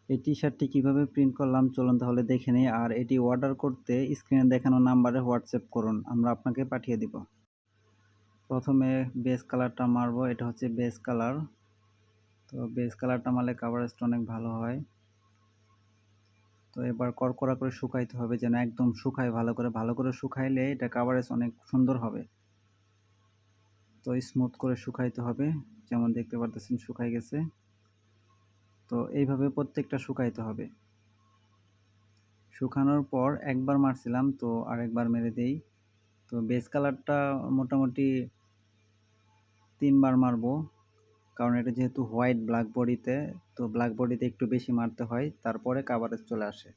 এই টি-শার্টটি কীভাবে প্রিন্ট করলাম চলুন তাহলে দেখে নিই। আর এটি অর্ডার করতে স্ক্রিনে দেখানো নাম্বারে হোয়াটসঅ্যাপ করুন, আমরা আপনাকে পাঠিয়ে দিব। প্রথমে বেস কালারটা মারবো, এটা হচ্ছে বেস কালার। তো বেস কালারটা মারলে কাভারেজটা অনেক ভালো হয়। তো এবার কড়কড়া করে শুকাইতে হবে, যেন একদম শুকায় ভালো করে শুকাইলে এটা কাভারেজ অনেক সুন্দর হবে। তো স্মুথ করে শুকাইতে হবে, যেমন দেখতে পারতেছেন শুকাই গেছে। তো এইভাবে প্রত্যেকটা শুকাইতে হবে। শুকানোর পর একবার মারছিলাম, তো আরেকবার মেরে দেই। তো বেস কালারটা মোটামুটি 3 বার মারবো, কারণ এটা যেহেতু হোয়াইট ব্ল্যাক বডিতে, তো ব্ল্যাক বডিতে একটু বেশি মারতে হয়, তারপরে কাভারেজ চলে আসে।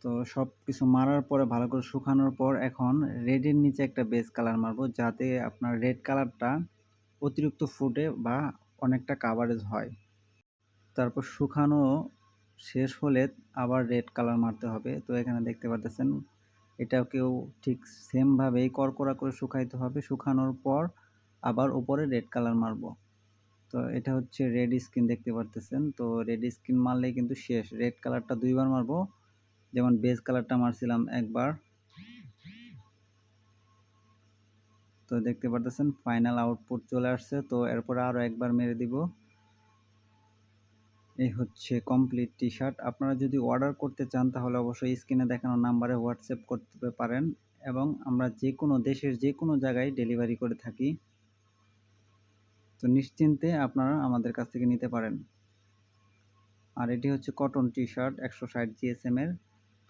তো সব কিছু মারার পরে ভালো করে শুকানোর পর এখন রেডের নিচে একটা বেস কালার মারবো, যাতে আপনার রেড কালারটা অতিরিক্ত ফুটে বা অনেকটা কাভারেজ হয়। তারপর শুকানো শেষ হলে আবার রেড কালার মারতে হবে। তো এখানে দেখতে পারতেছেন এটাকেও ঠিক সেমভাবেই কড়কড়া করে শুকাইতে হবে। শুকানোর পর আবার উপরে রেড কালার মারবো। তো এটা হচ্ছে রেড স্ক্রিন দেখতে পারতেছেন। তো রেড স্ক্রিন মারলেই কিন্তু শেষ। রেড কালারটা 2 বার মারবো, যেমন বেস কালারটা মারছিলাম একবার। তো দেখতে পারতেছেন ফাইনাল আউটপুট চলে আসছে। তো এরপরে আরও একবার মেরে দিব। এই হচ্ছে কমপ্লিট টি-শার্ট। আপনারা যদি অর্ডার করতে চান তাহলে অবশ্যই স্ক্রিনে দেখানো নাম্বারে হোয়াটসঅ্যাপ করতে পারেন, এবং আমরা যে কোনো দেশের যে কোনো জায়গায় ডেলিভারি করে থাকি। তো নিশ্চিন্তে আপনারা আমাদের কাছ থেকে নিতে পারেন। আর এটি হচ্ছে কটন টি-শার্ট 160 GSM এর।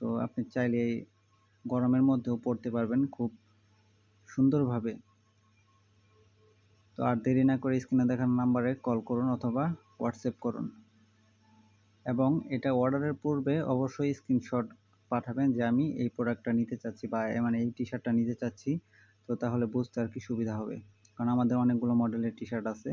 তো আপনি চাইলে গরমের মধ্যেও পরতে পারবেন খুব সুন্দরভাবে। তো আর দেরি না করে স্ক্রিনে দেখানো নাম্বারে কল করুন অথবা হোয়াটসঅ্যাপ করুন, এবং এটা অর্ডারের পূর্বে অবশ্যই স্ক্রিনশট পাঠাবেন যে আমি এই প্রোডাক্টটা নিতে চাচ্ছি, বা মানে এই টি-শার্টটা নিতে চাচ্ছি। তো তাহলে বুঝতে আর কি সুবিধা হবে, কারণ আমাদের অনেকগুলো মডেলের টি-শার্ট আছে।